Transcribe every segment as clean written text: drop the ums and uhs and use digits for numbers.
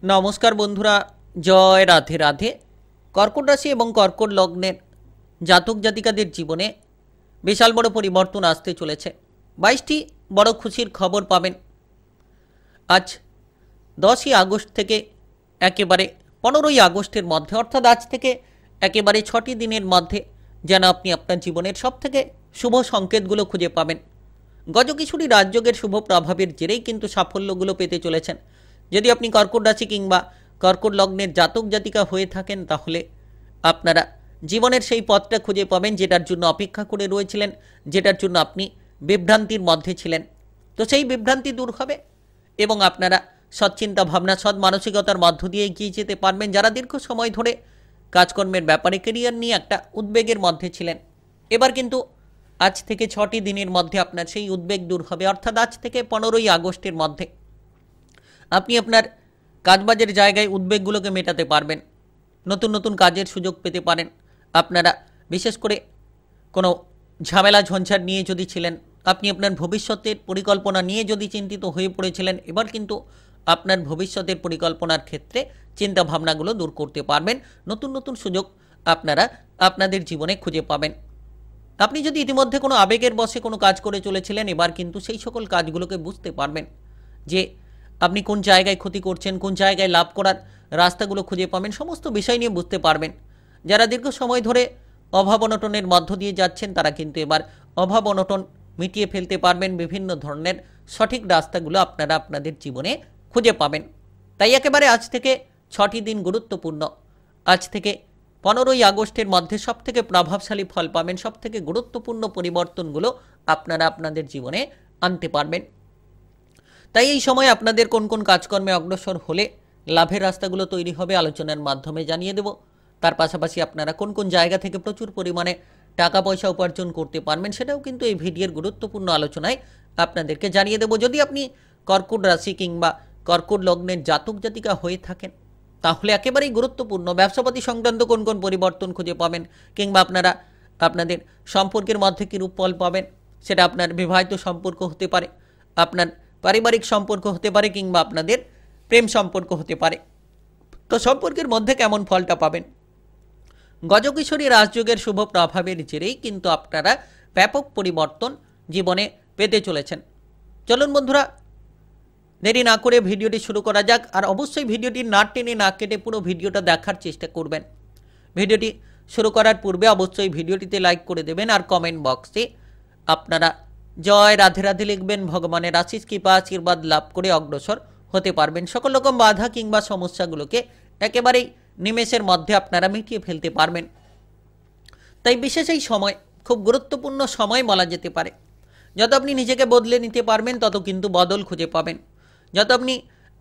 নমস্কার বন্ধুরা, জয় রাধে রাধে। কর্কট রাশি এবং কর্কট লগ্নের জাতক জাতিকাদের জীবনে বিশাল বড় পরিবর্তন আসতে চলেছে। 22টি বড় খুশির খবর পাবেন। আজ 10ই আগস্ট থেকে একেবারে 15ই আগস্টের মধ্যে, অর্থাৎ আজ থেকে একেবারে 6টি দিনের মধ্যে যেন আপনি আপনার জীবনের সবথেকে শুভ সংকেতগুলো খুঁজে পাবেন। গজকিশোরী রাজযোগের শুভ প্রভাবের জেরেই কিন্তু সাফল্যগুলো পেতে চলেছেন। যদি আপনি কর্কট রাশি কিংবা কর্কট লগ্নের জাতক জাতিকা হয়ে থাকেন, তাহলে আপনারা জীবনের সেই পথটা খুঁজে পাবেন যেটার জন্য অপেক্ষা করে রয়েছিলেন, যেটার জন্য আপনি বিভ্রান্তির মধ্যে ছিলেন। তো সেই বিভ্রান্তি দূর হবে এবং আপনারা সৎচিন্তা ভাবনা, সৎ মানসিকতার মধ্য দিয়ে এগিয়ে যেতে পারবেন। যারা দীর্ঘ সময় ধরে কাজকর্মের ব্যাপারে, কেরিয়ার নিয়ে একটা উদ্বেগের মধ্যে ছিলেন, এবার কিন্তু আজ থেকে 6টি দিনের মধ্যে আপনার সেই উদ্বেগ দূর হবে। অর্থাৎ আজ থেকে 15ই আগস্টের মধ্যে আপনি আপনার কাজবাজের জায়গায় উদ্বেগগুলোকে মেটাতে পারবেন। নতুন নতুন কাজের সুযোগ পেতে পারেন। আপনারা বিশেষ করে কোনো ঝামেলা ঝঞ্ঝাট নিয়ে যদি ছিলেন, আপনি আপনার ভবিষ্যতের পরিকল্পনা নিয়ে যদি চিন্তিত হয়ে পড়েছিলেন, এবার কিন্তু আপনার ভবিষ্যতের পরিকল্পনার ক্ষেত্রে চিন্তা ভাবনাগুলো দূর করতে পারবেন। নতুন নতুন সুযোগ আপনারা আপনাদের জীবনে খুঁজে পাবেন। আপনি যদি ইতিমধ্যে কোনো আবেগের বশে কোনো কাজ করে চলেছিলেন, এবার কিন্তু সেই সকল কাজগুলোকে বুঝতে পারবেন যে আপনি কোন জায়গায় ক্ষতি করছেন, কোন জায়গায় লাভ করার রাস্তাগুলো খুঁজে পাবেন। সমস্ত বিষয় নিয়ে বুঝতে পারবেন। যারা দীর্ঘ সময় ধরে অভাব অনটনের মধ্য দিয়ে যাচ্ছেন, তারা কিন্তু এবার অভাব অনটন মিটিয়ে ফেলতে পারবেন। বিভিন্ন ধরনের সঠিক রাস্তাগুলো আপনারা আপনাদের জীবনে খুঁজে পাবেন। তাই একেবারে আজ থেকে 6টি দিন গুরুত্বপূর্ণ। আজ থেকে 15ই আগস্টের মধ্যে সবথেকে প্রভাবশালী ফল পাবেন। সবথেকে গুরুত্বপূর্ণ পরিবর্তনগুলো আপনারা আপনাদের জীবনে আনতে পারবেন। তাই এই সময় আপনাদের কোন কোন কাজকর্মে অগ্রসর হলে লাভের রাস্তাগুলো তৈরি হবে আলোচনার মাধ্যমে জানিয়ে দেব। তার পাশাপাশি আপনারা কোন কোন জায়গা থেকে প্রচুর পরিমাণে টাকা পয়সা উপার্জন করতে পারবেন, সেটাও কিন্তু এই ভিডিওর গুরুত্বপূর্ণ আলোচনায় আপনাদেরকে জানিয়ে দেব। যদি আপনি কর্কট রাশি কিংবা কর্কট লগ্নের জাতক জাতিকা হয়ে থাকেন, তাহলে একেবারেই গুরুত্বপূর্ণ ব্যবসাপাতি সংক্রান্ত কোন কোন পরিবর্তন খুঁজে পাবেন, কিংবা আপনারা আপনাদের সম্পর্কের মধ্যে কী রূপ ফল পাবেন। সেটা আপনার বিবাহিত সম্পর্ক হতে পারে, আপনার পারিবারিক সম্পর্ক হতে পারে, কিংবা আপনাদের প্রেম সম্পর্ক হতে পারে। তো সম্পর্কের মধ্যে কেমন ফলটা পাবেন। গজকিশোরী রাজযোগের শুভ প্রভাবের জেরেই কিন্তু আপনারা ব্যাপক পরিবর্তন জীবনে পেতে চলেছেন। চলুন বন্ধুরা, দেরি না করে ভিডিওটি শুরু করা যাক। আর অবশ্যই ভিডিওটি না টেনে না কেটে পুরো ভিডিওটা দেখার চেষ্টা করবেন। ভিডিওটি শুরু করার পূর্বে অবশ্যই ভিডিওটিতে লাইক করে দেবেন আর কমেন্ট বক্সে আপনারা জয় রাধে রাধে লিখবেন। ভগবানের আশিস কৃপা আশীর্বাদ লাভ করে অগ্রসর হতে পারবেন। সকল রকম বাধা কিংবা সমস্যাগুলোকে একেবারেই নিমেষের মধ্যে আপনারা মিটিয়ে ফেলতে পারবেন। তাই বিশেষ এই সময় খুব গুরুত্বপূর্ণ সময় বলা যেতে পারে। যত আপনি নিজেকে বদলে নিতে পারবেন, তত কিন্তু বদল খুঁজে পাবেন। যত আপনি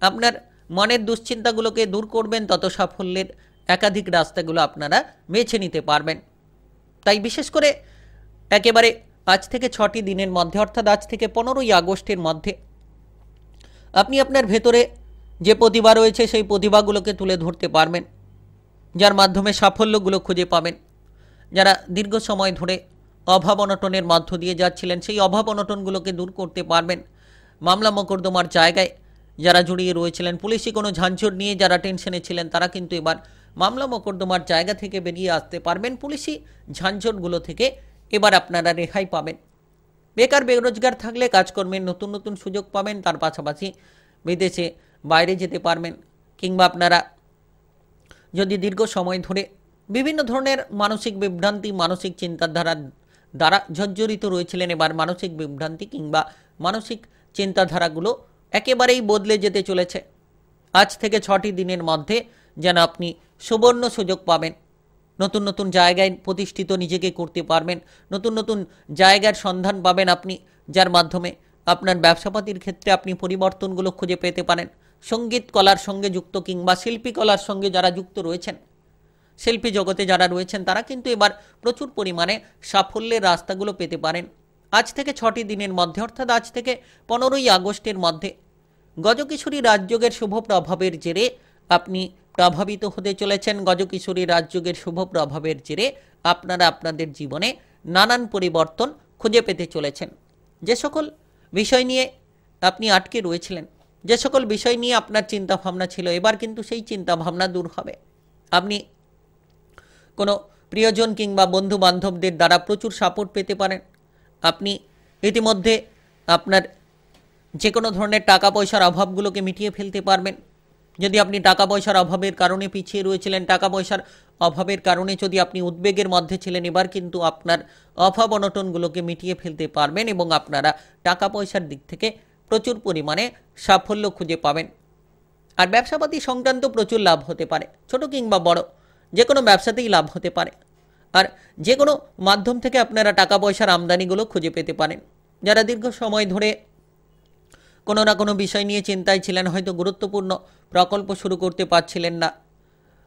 আপনার মনের দুশ্চিন্তাগুলোকে দূর করবেন, তত সাফল্যের একাধিক রাস্তাগুলো আপনারা বেছে নিতে পারবেন। তাই বিশেষ করে একেবারে আজ থেকে 6টি দিনের মধ্যে, অর্থাৎ আজ থেকে 15ই আগস্টের মধ্যে আপনি আপনার ভেতরে যে প্রতিভা রয়েছে, সেই প্রতিভাগুলোকে তুলে ধরতে পারবেন, যার মাধ্যমে সাফল্যগুলো খুঁজে পাবেন। যারা দীর্ঘ সময় ধরে অভাব অনটনের মধ্য দিয়ে যাচ্ছিলেন, সেই অভাব অনটনগুলোকে দূর করতে পারবেন। মামলা মোকদ্দমার জায়গায় যারা জড়িয়ে রয়েছিলেন, পুলিশি কোনো ঝাঁঝট নিয়ে যারা টেনশনে ছিলেন, তারা কিন্তু এবার মামলা মোকদ্দমার জায়গা থেকে বেরিয়ে আসতে পারবেন। পুলিশি ঝাঁঝটগুলো থেকে এবার আপনারা রেহাই পাবেন। বেকার বেরোজগার থাকলে কাজকর্মের নতুন নতুন সুযোগ পাবেন। তার পাশাপাশি বিদেশে বাইরে যেতে পারবেন, কিংবা আপনারা যদি দীর্ঘ সময় ধরে বিভিন্ন ধরনের মানসিক বিভ্রান্তি, মানসিক চিন্তাধারা দ্বারা জর্জরিত রয়েছিলেন, এবার মানসিক বিভ্রান্তি কিংবা মানসিক চিন্তাধারাগুলো একেবারেই বদলে যেতে চলেছে। আজ থেকে 6টি দিনের মধ্যে যেন আপনি সুবর্ণ সুযোগ পাবেন। নতুন নতুন জায়গায় প্রতিষ্ঠিত নিজেকে করতে পারবেন। নতুন নতুন জায়গার সন্ধান পাবেন আপনি, যার মাধ্যমে আপনার ব্যবসাপাতির ক্ষেত্রে আপনি পরিবর্তনগুলো খুঁজে পেতে পারেন। সঙ্গীত কলার সঙ্গে যুক্ত কিংবা শিল্পী কলার সঙ্গে যারা যুক্ত রয়েছেন, শিল্পী জগতে যারা রয়েছেন, তারা কিন্তু এবার প্রচুর পরিমাণে সাফল্যের রাস্তাগুলো পেতে পারেন। আজ থেকে 6টি দিনের মধ্যে, অর্থাৎ আজ থেকে 15ই আগস্টের মধ্যে গজকিশোরী রাজযোগের শুভ প্রভাবের জেরে আপনি প্রভাবিত হতে চলেছেন। গজকিশোরী রাজযোগের শুভ প্রভাবের জেরে আপনারা আপনাদের জীবনে নানান পরিবর্তন খুঁজে পেতে চলেছেন। যে সকল বিষয় নিয়ে আপনি আটকে রয়েছিলেন, যে সকল বিষয় নিয়ে আপনার চিন্তাভাবনা ছিল, এবার কিন্তু সেই চিন্তাভাবনা দূর হবে। আপনি কোনো প্রিয়জন কিংবা বন্ধু বান্ধবদের দ্বারা প্রচুর সাপোর্ট পেতে পারেন। আপনি ইতিমধ্যে আপনার যে কোনো ধরনের টাকা পয়সার অভাবগুলোকে মিটিয়ে ফেলতে পারবেন। যদি আপনি টাকা পয়সার অভাবের কারণে পিছিয়ে রয়েছিলেন, টাকা পয়সার অভাবের কারণে যদি আপনি উদ্বেগের মধ্যে ছিলেন, এবার কিন্তু আপনার অভাব অনটনগুলোকে মিটিয়ে ফেলতে পারবেন এবং আপনারা টাকা পয়সার দিক থেকে প্রচুর পরিমাণে সাফল্য খুঁজে পাবেন। আর ব্যবসাপাতি সংক্রান্ত প্রচুর লাভ হতে পারে, ছোট কিংবা বড় যে কোনো ব্যবসাতেই লাভ হতে পারে। আর যে কোনো মাধ্যম থেকে আপনারা টাকা পয়সার আমদানিগুলো খুঁজে পেতে পারেন। যারা দীর্ঘ সময় ধরে কোনো না কোনো বিষয় নিয়ে চিন্তায় ছিলেন, হয়তো গুরুত্বপূর্ণ প্রকল্প শুরু করতে পারছিলেন না,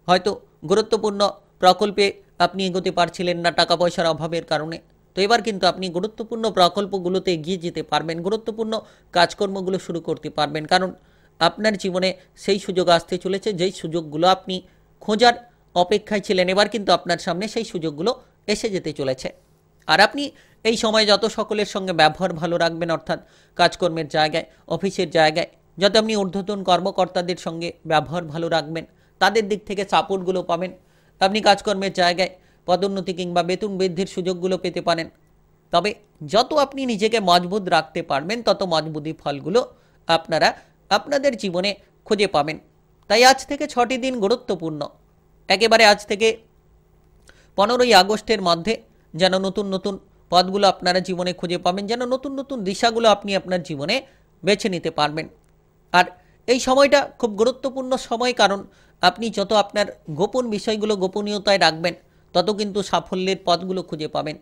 হয়তো গুরুত্বপূর্ণ প্রকল্পে আপনি এগোতে পারছিলেন না টাকা পয়সার অভাবের কারণে, তো এবার কিন্তু আপনি গুরুত্বপূর্ণ প্রকল্পগুলোতে এগিয়ে যেতে পারবেন, গুরুত্বপূর্ণ কাজকর্মগুলো শুরু করতে পারবেন। কারণ আপনার জীবনে সেই সুযোগ আসতে চলেছে, যেই সুযোগগুলো আপনি খোঁজার অপেক্ষায় ছিলেন, এবার কিন্তু আপনার সামনে সেই সুযোগগুলো এসে যেতে চলেছে। আর আপনি এই সময় যত সকলের সঙ্গে ব্যবহার ভালো রাখবেন, অর্থাৎ কাজকর্মের জায়গায়, অফিসের জায়গায় যত আপনি ঊর্ধ্বতন কর্মকর্তাদের সঙ্গে ব্যবহার ভালো রাখবেন, তাদের দিক থেকে সাপোর্টগুলো পাবেন। আপনি কাজকর্মের জায়গায় পদোন্নতি কিংবা বেতন বৃদ্ধির সুযোগগুলো পেতে পারেন। তবে যত আপনি নিজেকে মজবুত রাখতে পারবেন, তত মজবুতি ফলগুলো আপনারা আপনাদের জীবনে খুঁজে পাবেন। তাই আজ থেকে 6টি দিন গুরুত্বপূর্ণ। একেবারে আজ থেকে 15ই আগস্টের মধ্যে যেন নতুন নতুন পথগুলো আপনারা জীবনে খুঁজে পাবেন, যেন নতুন নতুন দিশাগুলো আপনি আপনার জীবনে বেছে নিতে পারবেন। আর এই সময়টা খুব গুরুত্বপূর্ণ সময়, কারণ আপনি যত আপনার গোপন বিষয়গুলো গোপনীয়তায় রাখবেন, তত কিন্তু সাফল্যের পথগুলো খুঁজে পাবেন।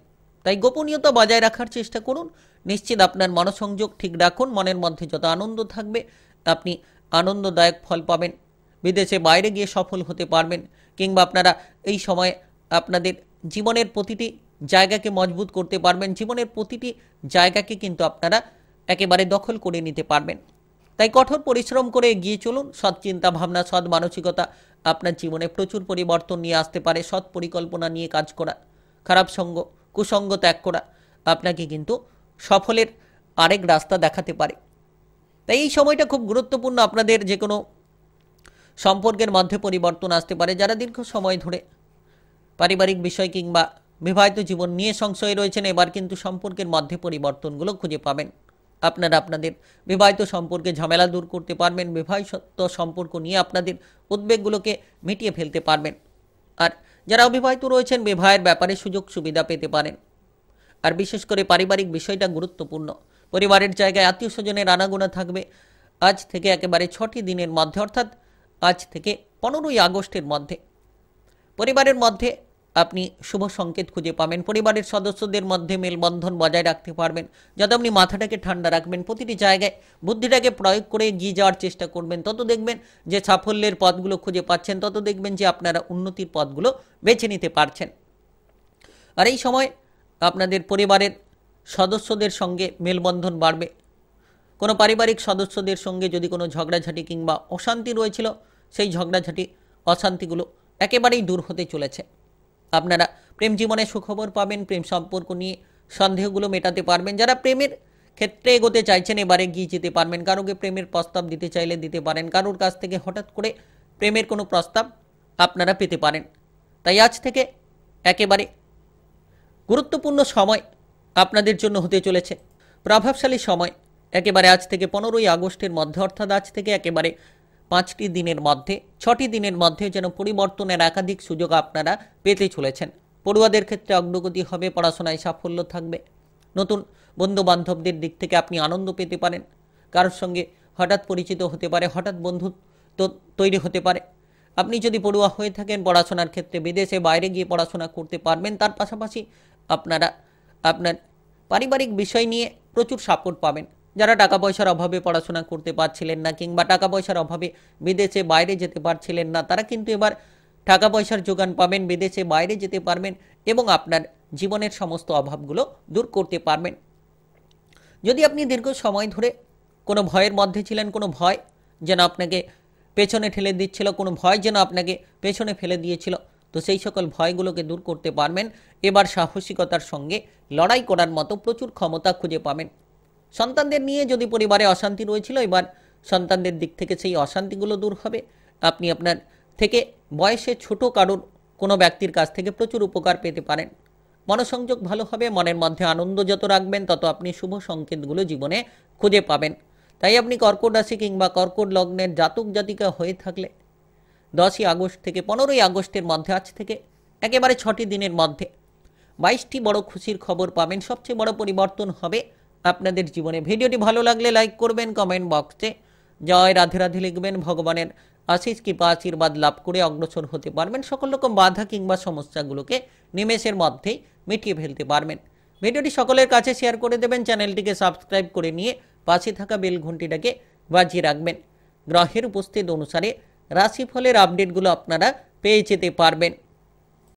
তাই গোপনীয়তা বজায় রাখার চেষ্টা করুন। নিশ্চিত আপনার মনোসংযোগ ঠিক রাখুন। মনের মধ্যে যত আনন্দ থাকবে, আপনি আনন্দদায়ক ফল পাবেন। বিদেশে বাইরে গিয়ে সফল হতে পারবেন, কিংবা আপনারা এই সময় আপনাদের জীবনের প্রতিটি জায়গাকে মজবুত করতে পারবেন। জীবনের প্রতিটি জায়গাকে কিন্তু আপনারা একেবারে দখল করে নিতে পারবেন। তাই কঠোর পরিশ্রম করে এগিয়ে চলুন। সৎ চিন্তা ভাবনা, সৎ মানসিকতা আপনার জীবনে প্রচুর পরিবর্তন নিয়ে আসতে পারে। সৎ পরিকল্পনা নিয়ে কাজ করা, খারাপ সঙ্গ, কুসঙ্গ ত্যাগ করা আপনাকে কিন্তু সফলের আরেক রাস্তা দেখাতে পারে। তাই এই সময়টা খুব গুরুত্বপূর্ণ। আপনাদের যে কোনো সম্পর্কের মধ্যে পরিবর্তন আসতে পারে। যারা দীর্ঘ সময় ধরে পারিবারিক বিষয় কিংবা বিবাহিত জীবন নিয়ে সংশয়ে রয়েছেন, এবার কিন্তু সম্পর্কের মধ্যে পরিবর্তনগুলো খুঁজে পাবেন। আপনারা আপনাদের বিবাহিত সম্পর্কে ঝামেলা দূর করতে পারবেন। বিবাহিত সম্পর্ক নিয়ে আপনাদের উদ্বেগগুলোকে মিটিয়ে ফেলতে পারবেন। আর যারা অবিবাহিত রয়েছেন, বিবাহের ব্যাপারে সুযোগ সুবিধা পেতে পারেন। আর বিশেষ করে পারিবারিক বিষয়টা গুরুত্বপূর্ণ। পরিবারের জায়গায় আত্মীয় স্বজনের আনাগোনা থাকবে। আজ থেকে একেবারে 6টি দিনের মধ্যে, অর্থাৎ আজ থেকে 15ই আগস্টের মধ্যে পরিবারের মধ্যে আপনি শুভ সংকেত খুঁজে পাবেন। পরিবারের সদস্যদের মধ্যে মেলবন্ধন বজায় রাখতে পারবেন। যত আপনি মাথাটাকে ঠান্ডা রাখবেন, প্রতিটি জায়গায় বুদ্ধিটাকে প্রয়োগ করে এগিয়ে যাওয়ার চেষ্টা করবেন, তত দেখবেন যে সাফল্যের পথগুলো খুঁজে পাচ্ছেন, তত দেখবেন যে আপনারা উন্নতির পথগুলো বেছে নিতে পারছেন। আর এই সময় আপনাদের পরিবারের সদস্যদের সঙ্গে মেলবন্ধন বাড়বে। কোনো পারিবারিক সদস্যদের সঙ্গে যদি কোনো ঝগড়াঝাঁটি কিংবা অশান্তি রয়েছিল, সেই ঝগড়াঝাঁটি অশান্তিগুলো একেবারেই দূর হতে চলেছে। আপনারা প্রেম জীবনে সুখবর পাবেন। প্রেম সম্পর্ক নিয়ে সন্দেহগুলো মেটাতে পারবেন। যারা প্রেমের ক্ষেত্রে এগোতে চাইছেন, এবারে গিয়ে যেতে পারবেন। কারোকে প্রেমের প্রস্তাব দিতে চাইলে দিতে পারেন। কারোর কাছ থেকে হঠাৎ করে প্রেমের কোনো প্রস্তাব আপনারা পেতে পারেন। তাই আজ থেকে একেবারে গুরুত্বপূর্ণ সময় আপনাদের জন্য হতে চলেছে, প্রভাবশালী সময়। একেবারে আজ থেকে 15ই আগস্টের মধ্যে, অর্থাৎ আজ থেকে একেবারে 5টি দিনের মধ্যে, 6টি দিনের মধ্যে যেন পরিবর্তনের একাধিক সুযোগ আপনারা পেতে চলেছেন। পড়ুয়াদের ক্ষেত্রে অগ্রগতি হবে, পড়াশোনায় সাফল্য থাকবে। নতুন বন্ধু বান্ধবদের দিক থেকে আপনি আনন্দ পেতে পারেন। কারোর সঙ্গে হঠাৎ পরিচিত হতে পারে, হঠাৎ বন্ধুত্ব তৈরি হতে পারে। আপনি যদি পড়ুয়া হয়ে থাকেন, পড়াশোনার ক্ষেত্রে বিদেশে বাইরে গিয়ে পড়াশোনা করতে পারবেন। তার পাশাপাশি আপনারা আপনার পারিবারিক বিষয় নিয়ে প্রচুর সাপোর্ট পাবেন। যারা টাকা পয়সার অভাবে পড়াশোনা করতে পারছিলেন না, কিংবা টাকা পয়সার অভাবে বিদেশে বাইরে যেতে পারছিলেন না, তারা কিন্তু এবার টাকা পয়সার যোগান পাবেন, বিদেশে বাইরে যেতে পারবেন এবং আপনার জীবনের সমস্ত অভাবগুলো দূর করতে পারবেন। যদি আপনি দীর্ঘ সময় ধরে কোনো ভয়ের মধ্যে ছিলেন, কোনো ভয় যেন আপনাকে পেছনে ঠেলে দিচ্ছিল, কোনো ভয় যেন আপনাকে পেছনে ফেলে দিয়েছিল, তো সেই সকল ভয়গুলোকে দূর করতে পারবেন। এবার সাহসিকতার সঙ্গে লড়াই করার মতো প্রচুর ক্ষমতা খুঁজে পাবেন। সন্তানদের নিয়ে যদি পরিবারে অশান্তি রয়েছিল, এবার সন্তানদের দিক থেকে সেই অশান্তিগুলো দূর হবে। আপনি আপনার থেকে বয়সে ছোট কারোর কোনো ব্যক্তির কাছ থেকে প্রচুর উপকার পেতে পারেন। মনসংযোগ ভালো হবে। মনের মধ্যে আনন্দ যত রাখবেন তত আপনি শুভ সংকেতগুলো জীবনে খুঁজে পাবেন। তাই আপনি কর্কট রাশি কিংবা কর্কট লগ্নের জাতক জাতিকা হয়ে থাকলে 10ই আগস্ট থেকে 15ই আগস্টের মধ্যে, আজ থেকে একেবারে 6টি দিনের মধ্যে 22টি বড় খুশির খবর পাবেন। সবচেয়ে বড় পরিবর্তন হবে আপনাদের জীবনে। ভিডিওটি ভালো লাগলে লাইক করবেন, কমেন্ট বক্সে জয় রাধে রাধে লিখবেন। ভগবানের আশিস কৃপা আশীর্বাদ লাভ করে অগ্রসর হতে পারবেন। সকল রকম বাধা কিংবা সমস্যাগুলোকে নিমেষের মধ্যেই মিটিয়ে ফেলতে পারবেন। ভিডিওটি সকলের কাছে শেয়ার করে দেবেন। চ্যানেলটিকে সাবস্ক্রাইব করে নিয়ে পাশে থাকা বেল ঘন্টিটাকে বাজিয়ে রাখবেন। গ্রহের উপস্থিত অনুসারে রাশিফলের আপডেটগুলো আপনারা পেয়ে যেতে পারবেন।